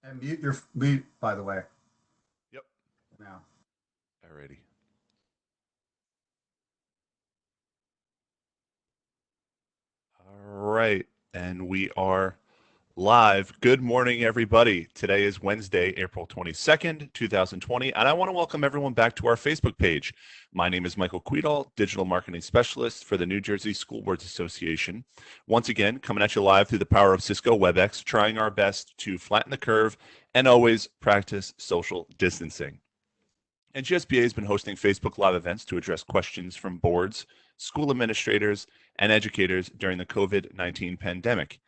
And mute your mute, by the way. Yep. Now. Alrighty. All right, and we are live. Good morning, everybody. Today is Wednesday, April 22nd, 2020, and I want to welcome everyone back to our Facebook page. My name is Michael Kvidahl, Digital Marketing Specialist for the New Jersey School Boards Association. Once again, coming at you live through the power of Cisco WebEx, trying our best to flatten the curve and always practice social distancing. NJSBA has been hosting Facebook Live events to address questions from boards, school administrators, and educators during the COVID-19 pandemic.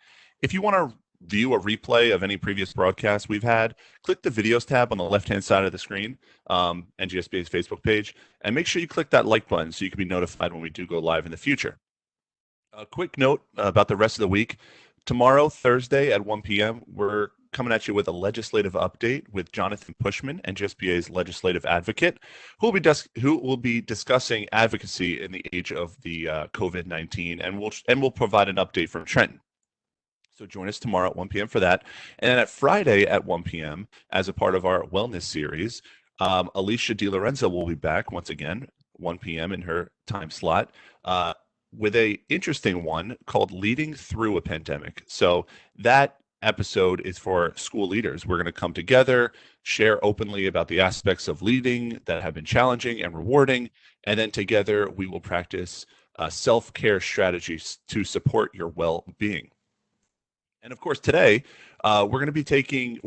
If you want to view a replay of any previous broadcasts we've had, click the videos tab on the left-hand side of the screen, NJSBA's Facebook page, and make sure you click that like button so you can be notified when we do go live in the future. A quick note about the rest of the week. Tomorrow, Thursday at 1 p.m., we're coming at you with a legislative update with Jonathan Pushman, NJSBA's legislative advocate, who will be discussing advocacy in the age of the COVID-19, and we'll provide an update from Trenton. So join us tomorrow at 1 p.m. for that. And then at Friday at 1 p.m., as a part of our wellness series, Alicia DiLorenzo will be back once again, 1 p.m. in her time slot, with a interesting one called Leading Through a Pandemic. So that episode is for school leaders. We're going to come together, share openly about the aspects of leading that have been challenging and rewarding, and then together we will practice self-care strategies to support your well-being. And of course, today we're going to be talking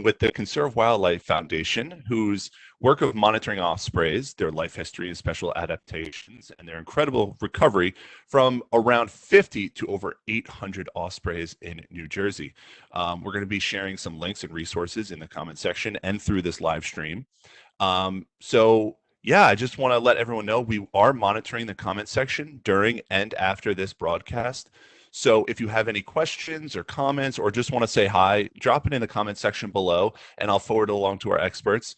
with the Conserve Wildlife Foundation, whose work of monitoring ospreys, their life history and special adaptations, and their incredible recovery from around 50 to over 800 ospreys in New Jersey. We're going to be sharing some links and resources in the comment section and through this live stream. Yeah, I just want to let everyone know we are monitoring the comment section during and after this broadcast. So if you have any questions or comments or just want to say hi, drop it in the comment section below and I'll forward it along to our experts.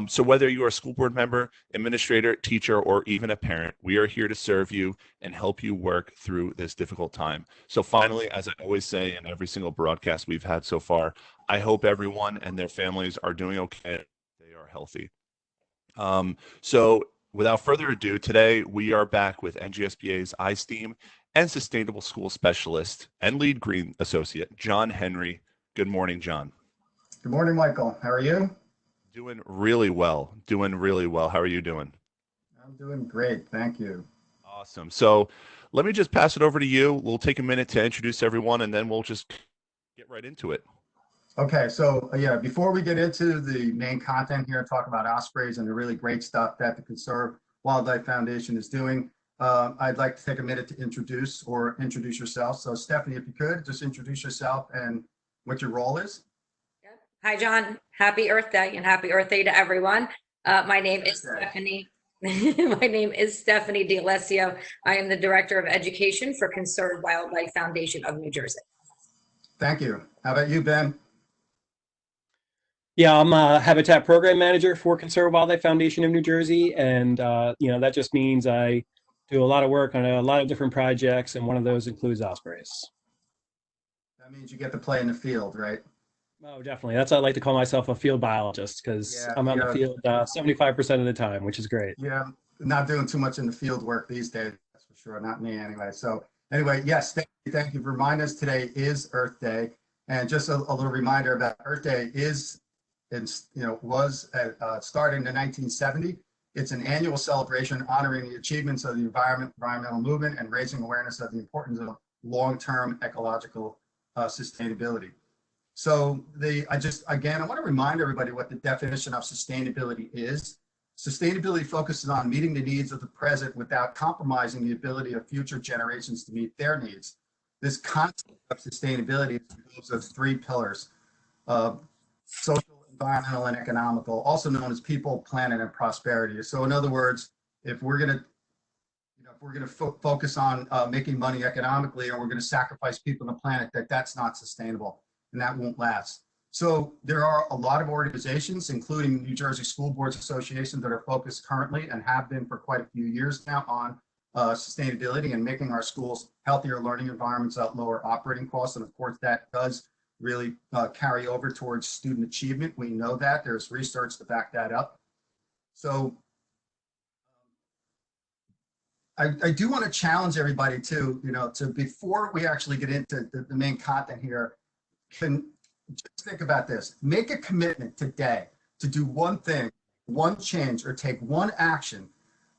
So whether you're a school board member, administrator, teacher, or even a parent, we are here to serve you and help you work through this difficult time. So finally, as I always say in every single broadcast we've had so far, I hope everyone and their families are doing okay. They are healthy. So without further ado, today we are back with NJSBA's iSTEAM and Sustainable School Specialist and Lead Green Associate, John Henry. Good morning, John. Good morning, Michael. How are you? Doing really well. How are you doing? I'm doing great. Thank you. Awesome. So let me just pass it over to you. We'll take a minute to introduce everyone and then we'll just get right into it. Okay, so yeah, before we get into the main content here and talk about ospreys and the really great stuff that the Conserve Wildlife Foundation is doing, I'd like to take a minute to introduce yourself. So Stephanie, if you could, just introduce yourself and what your role is. Hi, John. Happy Earth Day and happy Earth Day to everyone. My name is Stephanie. My name is Stephanie DAlessio. I am the Director of Education for Conserve Wildlife Foundation of New Jersey. Thank you. How about you, Ben? Yeah, I'm a Habitat Program Manager for Conserve Wildlife Foundation of New Jersey, and that just means I do a lot of work on a lot of different projects, and one of those includes ospreys. That means you get to play in the field, right? Oh, definitely. That's why I like to call myself a field biologist, because I'm on the field 75% of the time, which is great. Yeah, not doing too much in the field work these days, that's for sure. Not me anyway. So anyway, yes, thank you for reminding us. Today is Earth Day, and just a little reminder about Earth Day was started in the 1970. It's an annual celebration honoring the achievements of the environmental movement and raising awareness of the importance of long-term ecological sustainability. So I want to remind everybody what the definition of sustainability is. Sustainability focuses on meeting the needs of the present without compromising the ability of future generations to meet their needs. This concept of sustainability is composed of three pillars: social, environmental, and economical, also known as people, planet, and prosperity. So in other words, if we're going to focus on making money economically, or we're going to sacrifice people on the planet, that's not sustainable and that won't last. So there are a lot of organizations, including New Jersey School Boards Association, that are focused currently and have been for quite a few years now on sustainability and making our schools healthier learning environments at lower operating costs. And of course, that does really carry over towards student achievement. We know that there's research to back that up. So I do want to challenge everybody too, to before we actually get into the main content here, can just think about this. Make a commitment today to do one thing, one change, or take one action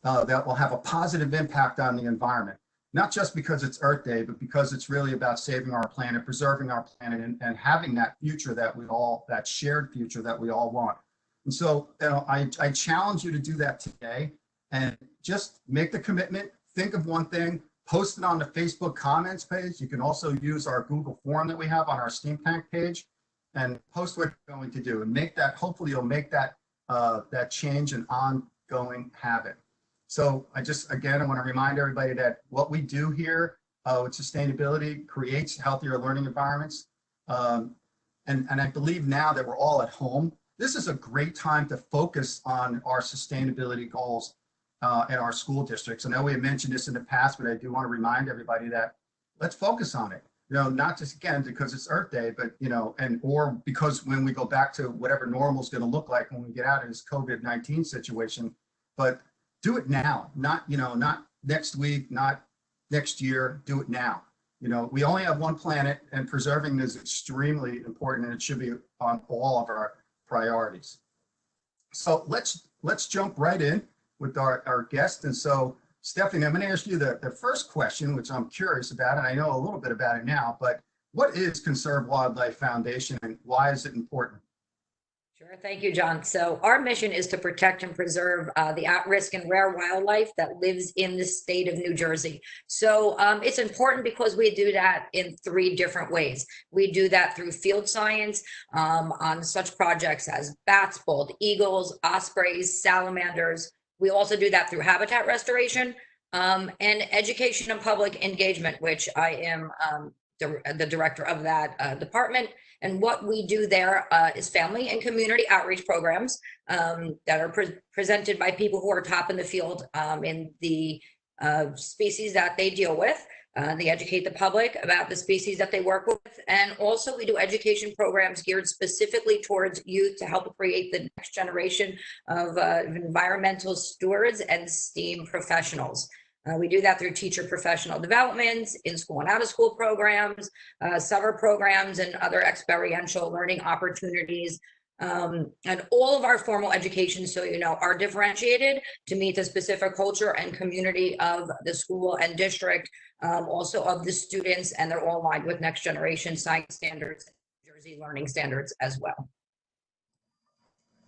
that will have a positive impact on the environment. Not just because it's Earth Day, but because it's really about saving our planet, preserving our planet, and having that future that shared future that we all want. And so, I challenge you to do that today and just make the commitment, think of one thing, post it on the Facebook comments page. You can also use our Google form that we have on our Steam Tank page and post what you're going to do and make that, hopefully you'll make that, that change an ongoing habit. So I want to remind everybody that what we do here with sustainability creates healthier learning environments. And I believe now that we're all at home, this is a great time to focus on our sustainability goals in our school districts. I know we have mentioned this in the past, but I do want to remind everybody that let's focus on it. Not just again because it's Earth Day, but or because when we go back to whatever normal is going to look like when we get out of this COVID-19 situation, but do it now, not next week, not next year, do it now. We only have one planet and preserving is extremely important and it should be on all of our priorities. So let's jump right in with our guest. And so Stephanie, I'm going to ask you the first question, which I'm curious about, and I know a little bit about it now, but what is Conserve Wildlife Foundation and why is it important? Sure. Thank you, John. So our mission is to protect and preserve the at-risk and rare wildlife that lives in the state of New Jersey. So it's important because we do that in 3 different ways. We do that through field science on such projects as bats, bald eagles, ospreys, salamanders. We also do that through habitat restoration and education and public engagement, which I am the director of that department. And what we do there is family and community outreach programs that are presented by people who are top in the field in the species that they deal with. They educate the public about the species that they work with. And also we do education programs geared specifically towards youth to help create the next generation of environmental stewards and STEAM professionals. We do that through teacher professional development, in-school and out-of-school programs, summer programs, and other experiential learning opportunities. And all of our formal education, so are differentiated to meet the specific culture and community of the school and district, also of the students, and they're all aligned with next generation science standards, New Jersey learning standards as well.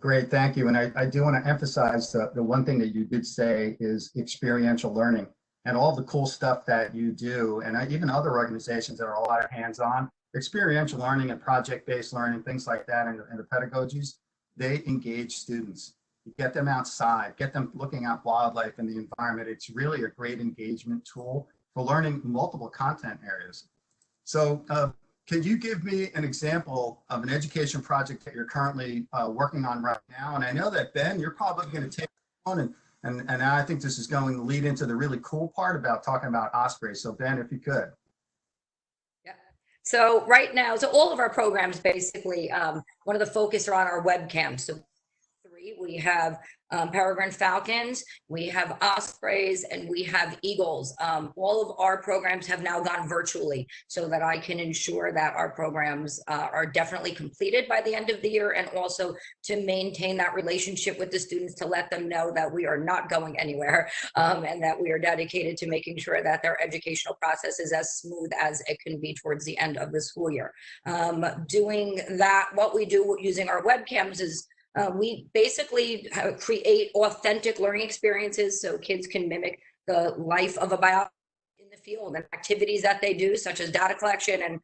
Great, thank you. And I do want to emphasize the one thing that you did say is experiential learning and all the cool stuff that you do, and even other organizations that are a lot of hands-on. Experiential learning and project-based learning, things like that, and the pedagogies, they engage students. You get them outside, get them looking at wildlife and the environment. It's really a great engagement tool for learning multiple content areas. So can you give me an example of an education project that you're currently working on right now? And I know that, Ben, you're probably going to take one, and I think this is going to lead into the really cool part about talking about ospreys. So Ben, if you could. Yeah. So right now, so all of our programs basically, one of the focus are on our webcams. So 3, we have peregrine falcons, we have ospreys, and we have eagles. All of our programs have now gone virtually so that I can ensure that our programs are definitely completed by the end of the year, and also to maintain that relationship with the students to let them know that we are not going anywhere and that we are dedicated to making sure that their educational process is as smooth as it can be towards the end of the school year. Doing that, what we do using our webcams is we basically create authentic learning experiences so kids can mimic the life of a biologist in the field and activities that they do, such as data collection and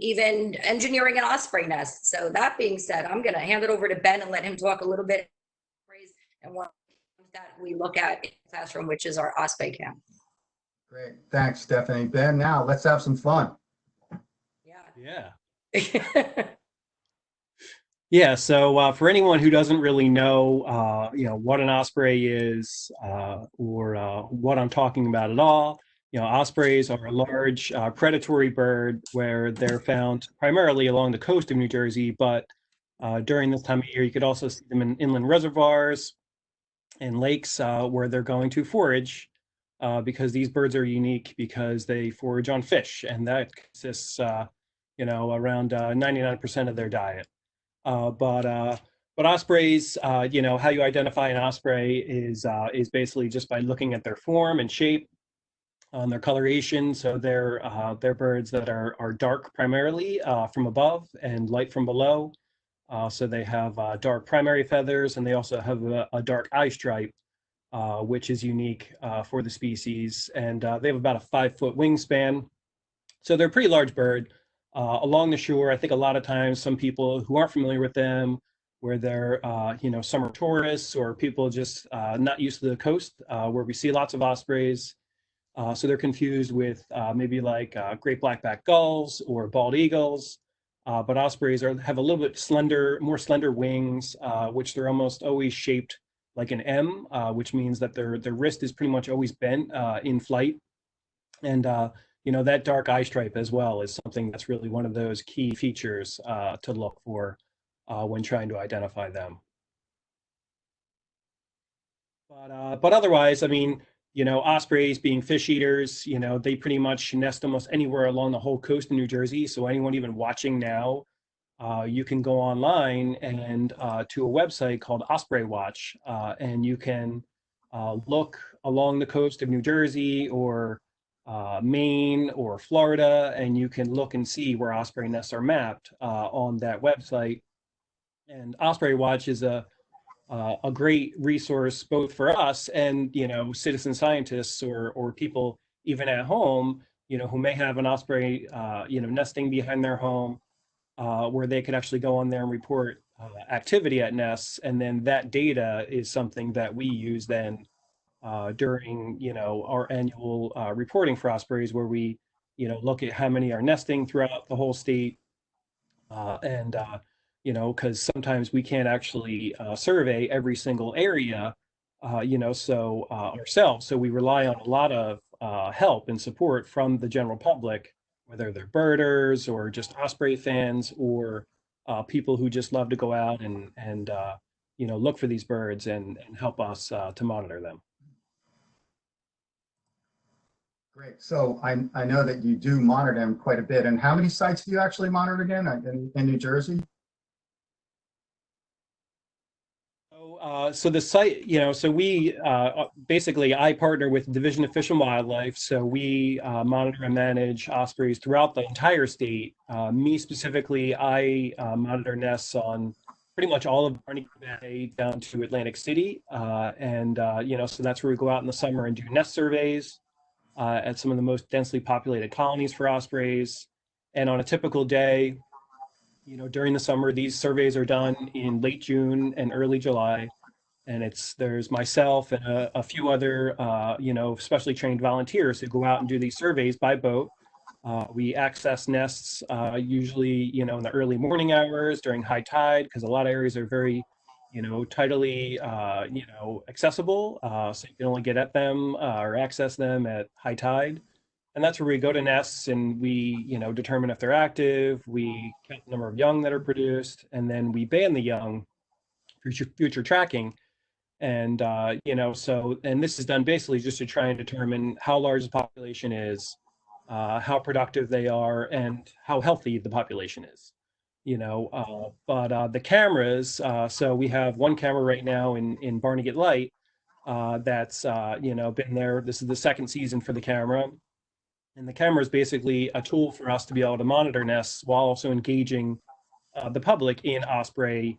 even engineering an osprey nest. So that being said, I'm going to hand it over to Ben and let him talk a little bit and what that we look at in the classroom, which is our osprey cam. Great, thanks, Stephanie. Ben, now let's have some fun. Yeah. Yeah, so for anyone who doesn't really know, what an osprey is or what I'm talking about at all, ospreys are a large predatory bird where they're found primarily along the coast of New Jersey, but during this time of year, you could also see them in inland reservoirs and lakes where they're going to forage because these birds are unique because they forage on fish, and that consists, around 99% of their diet. But ospreys, how you identify an osprey is basically just by looking at their form and shape, their coloration. So they're birds that are dark primarily from above and light from below. So they have dark primary feathers, and they also have a dark eye stripe, which is unique for the species. And they have about a 5-foot wingspan. So they're a pretty large bird. Along the shore, I think a lot of times some people who aren't familiar with them, where they're, summer tourists or people just not used to the coast, where we see lots of ospreys. So they're confused with maybe like great black-backed gulls or bald eagles. But ospreys have a little bit more slender wings, which they're almost always shaped like an M, which means that their wrist is pretty much always bent in flight. And that dark eye stripe as well is something that's really one of those key features to look for when trying to identify them. But otherwise, I mean, ospreys being fish eaters, they pretty much nest almost anywhere along the whole coast of New Jersey. So anyone even watching now, you can go online and to a website called Osprey Watch, and you can look along the coast of New Jersey or Maine or Florida, and you can look and see where osprey nests are mapped on that website. And Osprey Watch is a great resource both for us and citizen scientists or people even at home who may have an osprey nesting behind their home, where they could actually go on there and report activity at nests, and then that data is something that we use then during our annual reporting for ospreys, where we look at how many are nesting throughout the whole state, and because sometimes we can't actually survey every single area, ourselves. So we rely on a lot of help and support from the general public, whether they're birders or just osprey fans or people who just love to go out and look for these birds and help us to monitor them. Great. So I know that you do monitor them quite a bit. And how many sites do you actually monitor again in New Jersey? So the site, so we basically, I partner with Division of Fish and Wildlife. So we monitor and manage ospreys throughout the entire state. Me specifically, I monitor nests on pretty much all of Barnegat Bay down to Atlantic City. So that's where we go out in the summer and do nest surveys at some of the most densely populated colonies for ospreys. And on a typical day, during the summer, these surveys are done in late June and early July. And there's myself and a few other, specially trained volunteers who go out and do these surveys by boat. We access nests usually, in the early morning hours during high tide, because a lot of areas are very, tidally, accessible. So you can only get at them or access them at high tide. And that's where we go to nests and we, determine if they're active, we count the number of young that are produced, and then we ban the young for future tracking. And, and this is done basically just to try and determine how large the population is, how productive they are, and how healthy the population is. The cameras, so we have one camera right now in Barnegat Light that's, been there. This is the second season for the camera. And the camera is basically a tool for us to be able to monitor nests while also engaging the public in osprey,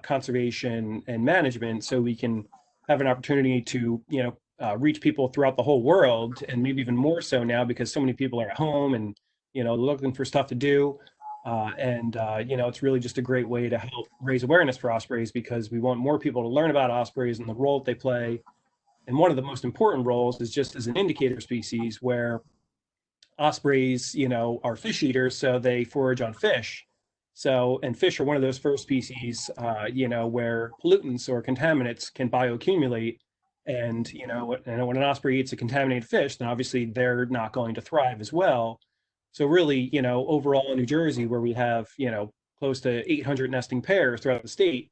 conservation and management, so we can have an opportunity to, reach people throughout the whole world, and maybe even more so now because so many people are at home and, looking for stuff to do. It's really just a great way to help raise awareness for ospreys, because we want more people to learn about ospreys and the role that they play. And one of the most important roles is just as an indicator species, where ospreys, are fish eaters, so they forage on fish. And fish are one of those first species, where pollutants or contaminants can bioaccumulate. And, and when an osprey eats a contaminated fish, then obviously they're not going to thrive as well. So really, overall in New Jersey, where we have, close to 800 nesting pairs throughout the state,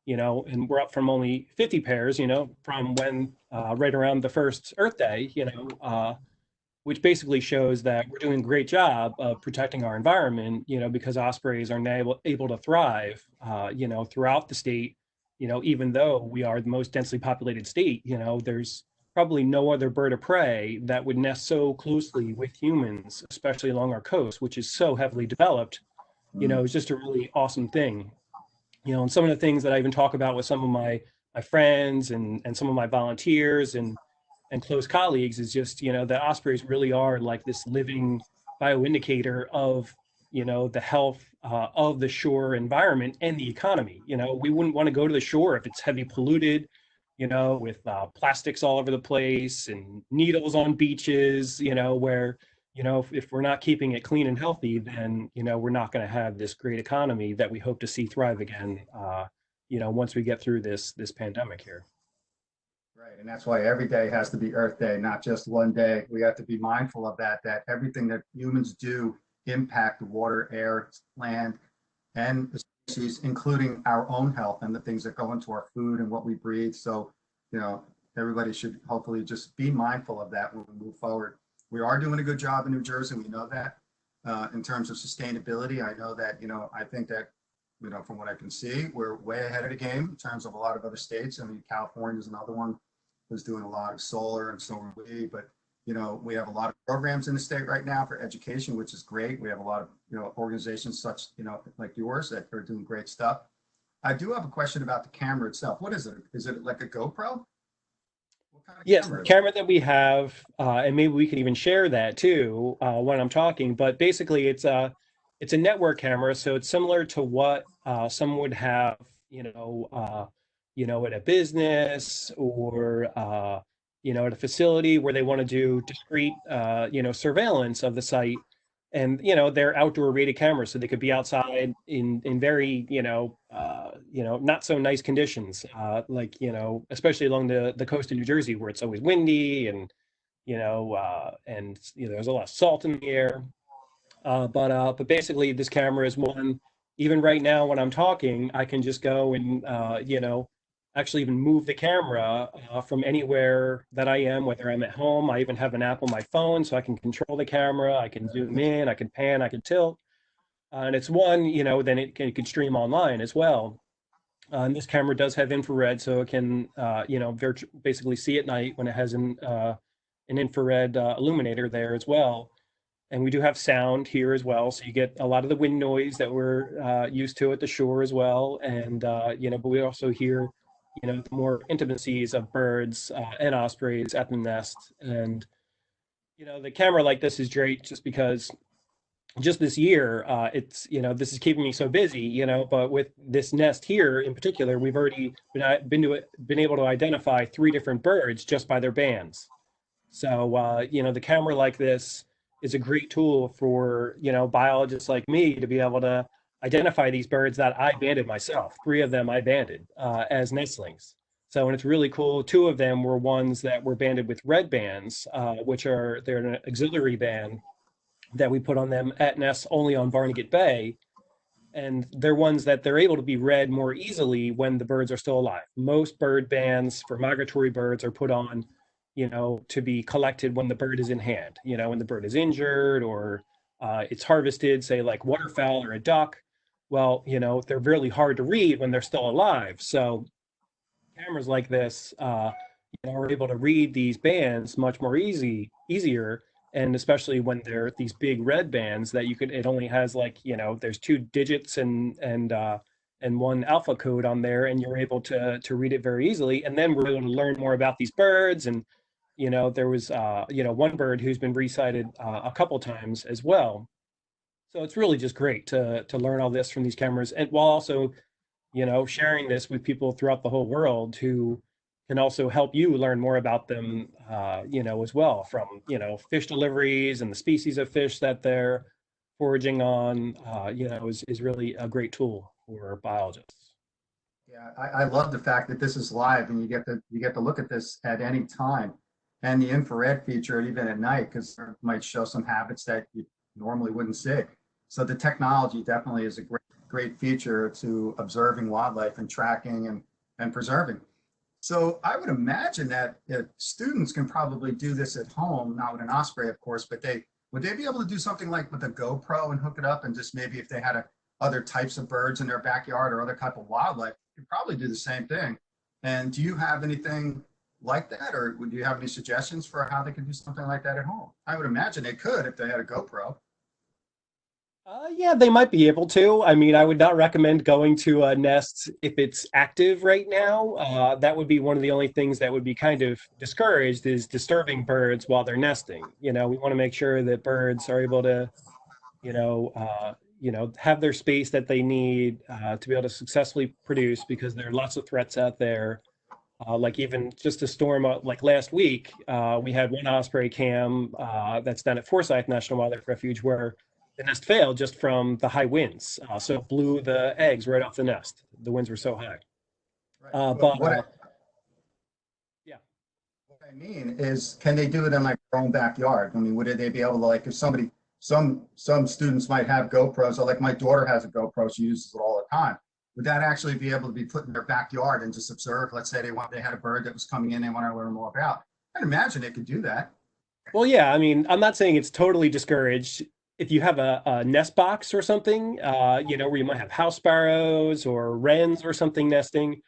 and we're up from only 50 pairs, from when right around the first Earth Day, which basically shows that we're doing a great job of protecting our environment, because ospreys are now able to thrive, throughout the state, even though we are the most densely populated state. There's probably no other bird of prey that would nest so closely with humans, especially along our coast, which is so heavily developed. It's just a really awesome thing. And some of the things that I even talk about with some of my friends and some of my volunteers and close colleagues is just, that ospreys really are like this living bioindicator of, the health of the shore environment and the economy. We wouldn't want to go to the shore if it's heavy polluted, with plastics all over the place and needles on beaches, where, if we're not keeping it clean and healthy, then, we're not going to have this great economy that we hope to see thrive again, once we get through this pandemic here. Right, and that's why every day has to be Earth Day, not just one day. We have to be mindful of that everything that humans do impact the water, air, land, and the species, including our own health and the things that go into our food and what we breathe. So, everybody should hopefully just be mindful of that when we move forward. We are doing a good job in New Jersey. We know that in terms of sustainability. I know that, I think that, from what I can see, we're way ahead of the game in terms of a lot of other states. I mean, California is another one who's doing a lot of solar, and so are we. But, we have a lot of programs in the state right now for education, which is great. We have a lot of, organizations such, like yours that are doing great stuff. I do have a question about the camera itself. What is it? Is it like a GoPro? Yes, the camera that we have, and maybe we can even share that too when I'm talking. But basically, it's a network camera, so it's similar to what someone would have, at a business or at a facility where they want to do discrete, surveillance of the site. And they're outdoor rated cameras, so they could be outside in very not so nice conditions, like especially along the coast of New Jersey where it's always windy and there's a lot of salt in the air. But basically, this camera is one. Even right now, when I'm talking, I can just go and actually even move the camera from anywhere that I am, whether I'm at home. I even have an app on my phone, so I can control the camera. I can zoom in, I can pan, I can tilt, and it's one. Then it can stream online as well. And this camera does have infrared, so it can basically see at night when it has an infrared illuminator there as well. And we do have sound here as well, so you get a lot of the wind noise that we're used to at the shore as well. And but we also hear the more intimacies of birds and ospreys at the nest. And the camera like this is great just because just this year it's this is keeping me so busy, but with this nest here in particular, we've already been able to identify 3 different birds just by their bands. So the camera like this is a great tool for biologists like me to be able to identify these birds that I banded myself. 3 of them I banded as nestlings. So, and it's really cool. 2 of them were ones that were banded with red bands, they're an auxiliary band that we put on them at nests only on Barnegat Bay. And they're ones that they're able to be read more easily when the birds are still alive. Most bird bands for migratory birds are put on, to be collected when the bird is in hand, when the bird is injured or it's harvested, say like waterfowl or a duck. Well, they're really hard to read when they're still alive. So cameras like this are able to read these bands much more easier. And especially when they're these big red bands that it only has like, there's 2 digits and 1 alpha code on there, and you're able to read it very easily. And then we're able to learn more about these birds. And there was one bird who's been resighted a couple times as well. So it's really just great to learn all this from these cameras, and while also sharing this with people throughout the whole world who can also help you learn more about them as well, from fish deliveries and the species of fish that they're foraging on, is really a great tool for biologists. Yeah, I love the fact that this is live and you get to look at this at any time, and the infrared feature even at night, because it might show some habits that you normally wouldn't see. So the technology definitely is a great feature to observing wildlife and tracking and preserving. So I would imagine that students can probably do this at home, not with an osprey, of course, but would they be able to do something like with a GoPro and hook it up, and just maybe if they had other types of birds in their backyard or other type of wildlife, you could probably do the same thing. And do you have anything like that, or would you have any suggestions for how they could do something like that at home? I would imagine they could if they had a GoPro. Yeah, they might be able to. I mean, I would not recommend going to a nest if it's active right now. That would be one of the only things that would be kind of discouraged, is disturbing birds while they're nesting. We want to make sure that birds are able to, have their space that they need to be able to successfully produce, because there are lots of threats out there. Like even just a storm like last week, we had one osprey cam that's down at Forsyth National Wildlife Refuge, where the nest failed just from the high winds. So it blew the eggs right off the nest. The winds were so high. Right. Yeah. What I mean is, can they do it in like their own backyard? I mean, would they be able to, like, if somebody, some students might have GoPros, or like my daughter has a GoPro, she uses it all the time. Would that actually be able to be put in their backyard and just observe? Let's say they had a bird that was coming in, they want to learn more about. I'd imagine they could do that. Well, yeah, I mean, I'm not saying it's totally discouraged. If you have a nest box or something, where you might have house sparrows or wrens or something nesting,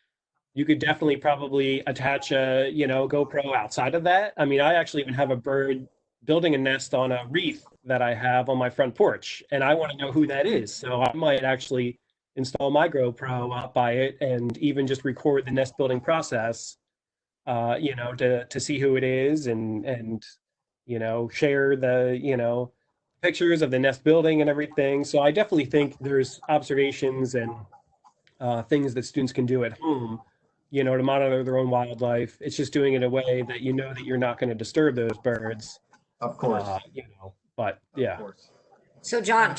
you could definitely probably attach a, GoPro outside of that. I mean, I actually even have a bird building a nest on a wreath that I have on my front porch, and I want to know who that is. So I might actually install my GoPro up by it and even just record the nest building process, to see who it is, and share the, pictures of the nest building and everything. So I definitely think there's observations and things that students can do at home, to monitor their own wildlife. It's just doing it in a way that that you're not going to disturb those birds. Of course. But yeah. Of course. So John,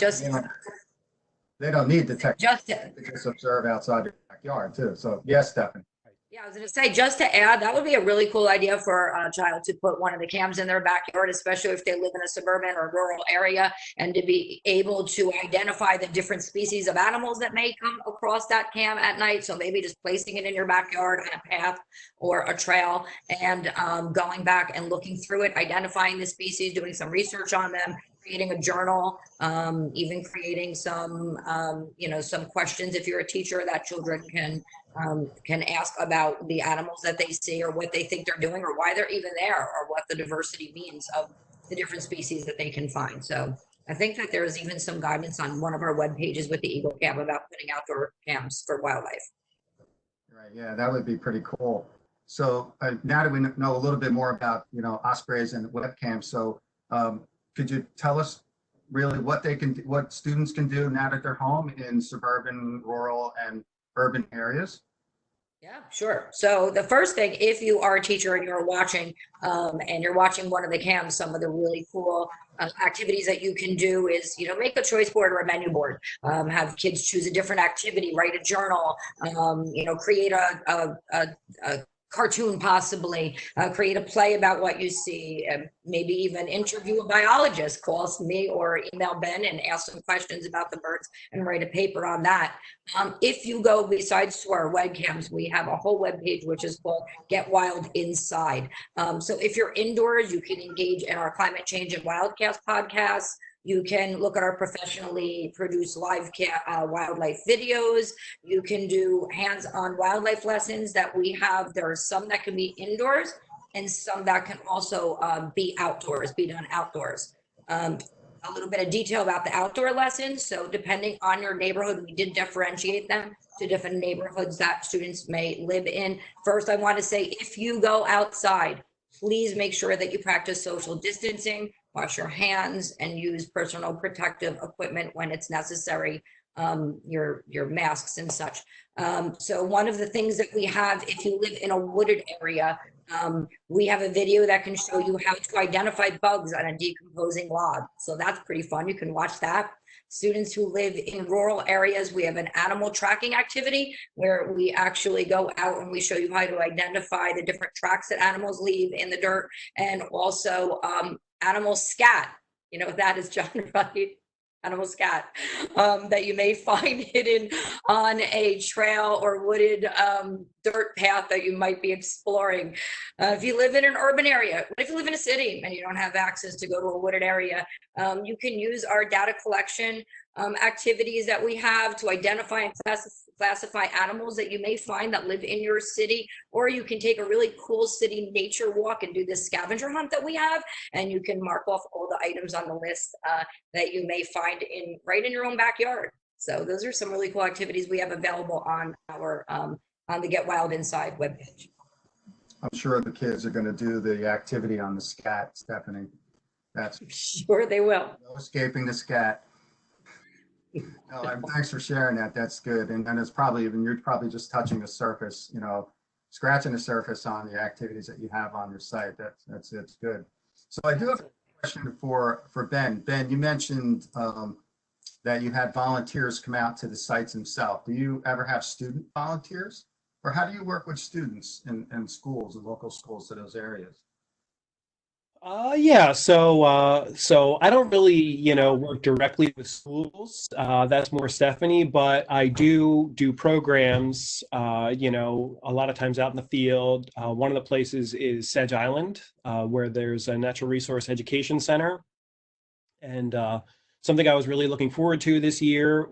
They don't need the tech. just They just observe outside their backyard too. So yes, Stephanie. Yeah, I was going to say, just to add, that would be a really cool idea for a child to put one of the cams in their backyard, especially if they live in a suburban or rural area, and to be able to identify the different species of animals that may come across that cam at night. So maybe just placing it in your backyard on a path or a trail, and going back and looking through it, identifying the species, doing some research on them, creating a journal, even creating some, some questions if you're a teacher that children can ask about the animals that they see, or what they think they're doing, or why they're even there, or what the diversity means of the different species that they can find. So I think that there is even some guidance on one of our web pages with the Eagle Cam about putting outdoor cams for wildlife. Right. Yeah, that would be pretty cool. So now that we know a little bit more about, ospreys and webcams, so could you tell us really what students can do now that they're home in suburban, rural, and urban areas? Yeah, sure. So the first thing, if you are a teacher and you're watching one of the cams, some of the really cool activities that you can do is, make a choice board or a menu board. Have kids choose a different activity, write a journal, create a cartoon, possibly create a play about what you see, maybe even interview a biologist, call me or email Ben and ask some questions about the birds and write a paper on that. If you go besides to our webcams, we have a whole web page which is called Get Wild Inside. So if you're indoors, you can engage in our climate change and wildcast podcasts. You can look at our professionally produced live wildlife videos. You can do hands-on wildlife lessons that we have. There are some that can be indoors and some that can also be outdoors, be done outdoors. A little bit of detail about the outdoor lessons. So depending on your neighborhood, we did differentiate them to different neighborhoods that students may live in. First, I want to say, if you go outside, please make sure that you practice social distancing, wash your hands, and use personal protective equipment when it's necessary, your masks and such. So one of the things that we have, if you live in a wooded area, we have a video that can show you how to identify bugs on a decomposing log. So that's pretty fun. You can watch that. Students who live in rural areas, we have an animal tracking activity where we actually go out and we show you how to identify the different tracks that animals leave in the dirt, and also animal scat. You know what that is, John, right? Animal scat that you may find hidden on a trail or wooded dirt path that you might be exploring. If you live in an urban area, if you live in a city and you don't have access to go to a wooded area, you can use our data collection activities that we have to identify and classify animals that you may find that live in your city, or you can take a really cool city nature walk and do this scavenger hunt that we have, and you can mark off all the items on the list that you may find right in your own backyard. So those are some really cool activities we have available on our on the Get Wild Inside webpage. I'm sure the kids are going to do the activity on the scat, Stephanie. That's sure they will. No escaping the scat. No, thanks for sharing that. That's good. And it's probably even, you're probably just touching the surface, you know, scratching the surface on the activities that you have on your site. That's good. So I do have a question for Ben. Ben, you mentioned that you had volunteers come out to the sites themselves. Do you ever have student volunteers, or how do you work with students in schools and local schools to those areas? Yeah, so I don't really, work directly with schools. That's more Stephanie, but I do programs, a lot of times out in the field. One of the places is Sedge Island, where there's a natural resource education center. And something I was really looking forward to this year,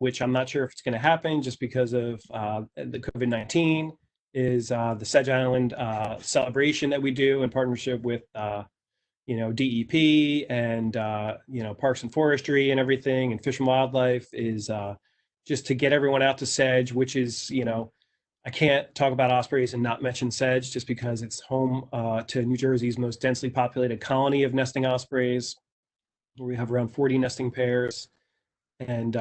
which I'm not sure if it's going to happen just because of the COVID-19, is the Sedge Island celebration that we do in partnership with DEP and Parks and Forestry and everything, and Fish and Wildlife, is just to get everyone out to Sedge, which is, I can't talk about ospreys and not mention Sedge just because it's home to New Jersey's most densely populated colony of nesting ospreys, where we have around 40 nesting pairs. And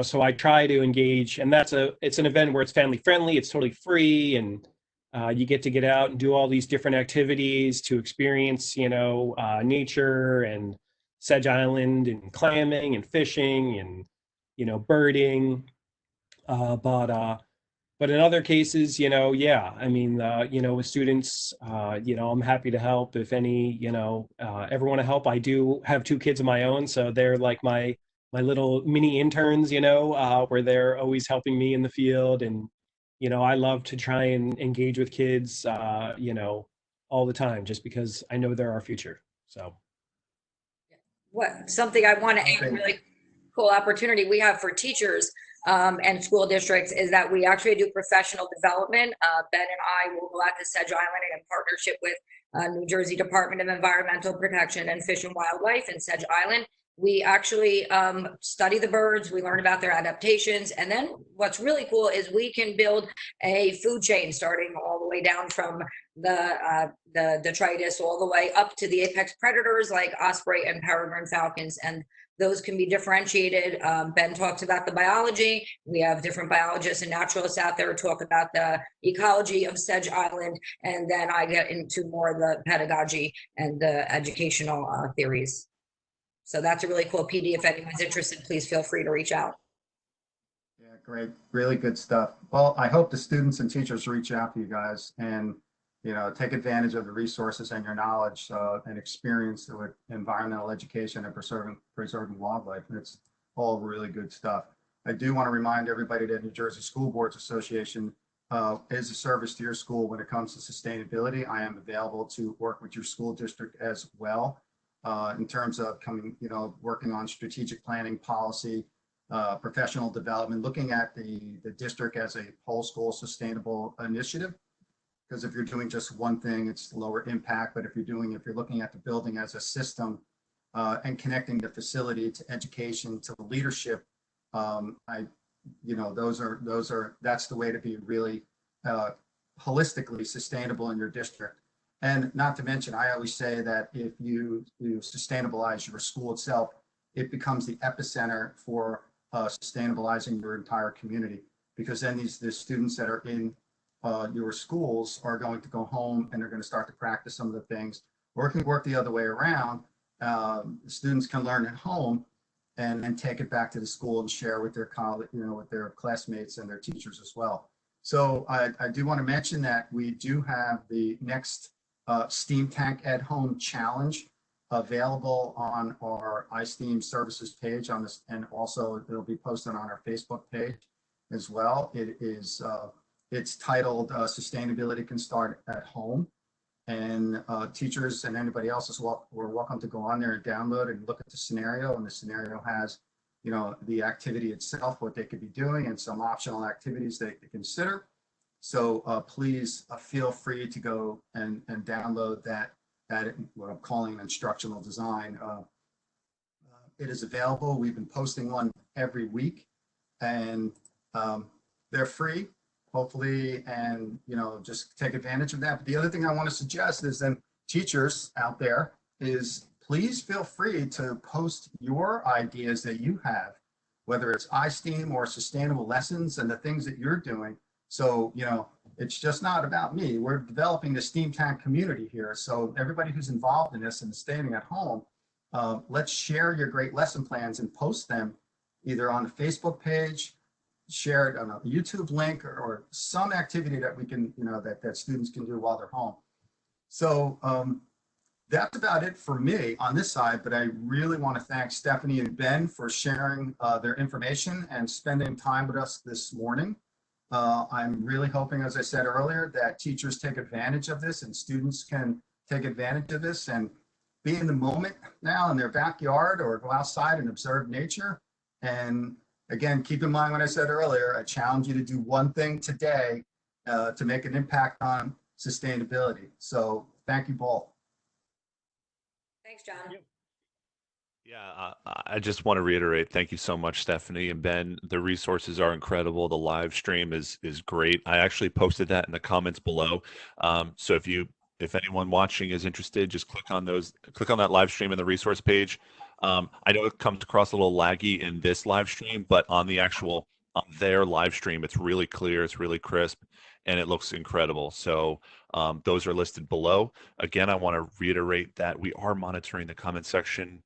so I try to engage, and it's an event where it's family friendly, it's totally free, and you get to get out and do all these different activities to experience, nature and Sedge Island, and clamming and fishing and birding. But in other cases, with students, I'm happy to help if any, ever want to help. I do have 2 kids of my own, so they're like my little mini interns, where they're always helping me in the field. And, I love to try and engage with kids, all the time, just because I know they're our future. So. Something I want to add, really cool opportunity we have for teachers and school districts is that we actually do professional development. Ben and I will go out to Sedge Island in partnership with New Jersey Department of Environmental Protection and Fish and Wildlife in Sedge Island. We actually study the birds, we learn about their adaptations, and then what's really cool is we can build a food chain starting all the way down from the detritus all the way up to the apex predators like osprey and peregrine falcons, and those can be differentiated. Ben talks about the biology. We have different biologists and naturalists out there who talk about the ecology of Sedge Island, and then I get into more of the pedagogy and the educational theories. So that's a really cool PD. If anyone's interested, please feel free to reach out. Yeah, great. Really good stuff. Well, I hope the students and teachers reach out to you guys and, take advantage of the resources and your knowledge and experience with environmental education and preserving wildlife. And it's all really good stuff. I do want to remind everybody that New Jersey School Boards Association is a service to your school when it comes to sustainability. I am available to work with your school district as well. In terms of working on strategic planning, policy, professional development, looking at the district as a whole school sustainable initiative. Because if you're doing just one thing, it's lower impact. But if you're looking at the building as a system and connecting the facility to education, to leadership, that's the way to be really holistically sustainable in your district. And not to mention, I always say that if you sustainabilize your school itself, it becomes the epicenter for sustainabilizing your entire community, because then the students that are in your schools are going to go home and they're going to start to practice some of the things, or it can work the other way around. The students can learn at home and take it back to the school and share with their college, with their classmates and their teachers as well. So I do want to mention that we do have the next Steam Tank at Home Challenge available on our iSteam services page on this, and also it'll be posted on our Facebook page as well. It's titled Sustainability Can Start at Home, and teachers and anybody else is we're welcome to go on there and download and look at the scenario, and the scenario has the activity itself, what they could be doing, and some optional activities they could consider. So please feel free to go and download that what I'm calling an instructional design. It is available. We've been posting one every week, and they're free, hopefully, and just take advantage of that. But the other thing I want to suggest is then teachers out there is please feel free to post your ideas that you have, whether it's iSteam or sustainable lessons and the things that you're doing. So, it's just not about me. We're developing the Steam Tank community here. So everybody who's involved in this and staying at home, let's share your great lesson plans and post them either on the Facebook page, share it on a YouTube link, or some activity that we can, that students can do while they're home. So that's about it for me on this side, but I really want to thank Stephanie and Ben for sharing their information and spending time with us this morning. I'm really hoping, as I said earlier, that teachers take advantage of this and students can take advantage of this and be in the moment now in their backyard or go outside and observe nature. And again, keep in mind what I said earlier, I challenge you to do one thing today to make an impact on sustainability. So thank you both. Thanks, John. Yeah, I just want to reiterate, thank you so much, Stephanie and Ben. The resources are incredible. The live stream is great. I actually posted that in the comments below. So if anyone watching is interested, just click on that live stream in the resource page. I know it comes across a little laggy in this live stream, but on their live stream, it's really clear, it's really crisp, and it looks incredible. So those are listed below. Again, I want to reiterate that we are monitoring the comment section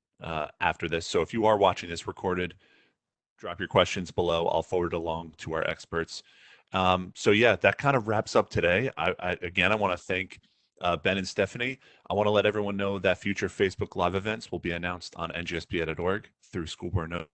after this. So if you are watching this recorded, drop your questions below. I'll forward it along to our experts. So yeah, that kind of wraps up today. I want to thank Ben and Stephanie. I want to let everyone know that future Facebook Live events will be announced on njsba.org through School Board Note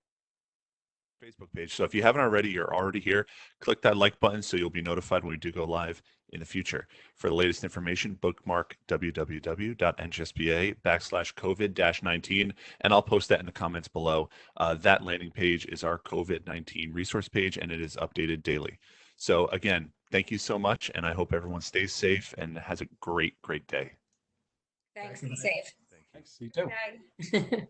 Facebook page. So if you haven't already, you're already here. Click that like button so you'll be notified when we do go live in the future. For the latest information, bookmark www.njsba.com/COVID-19, and I'll post that in the comments below. That landing page is our COVID-19 resource page, and it is updated daily. So again, thank you so much, and I hope everyone stays safe and has a great, great day. Thanks. Be safe. Thanks. You too. Bye.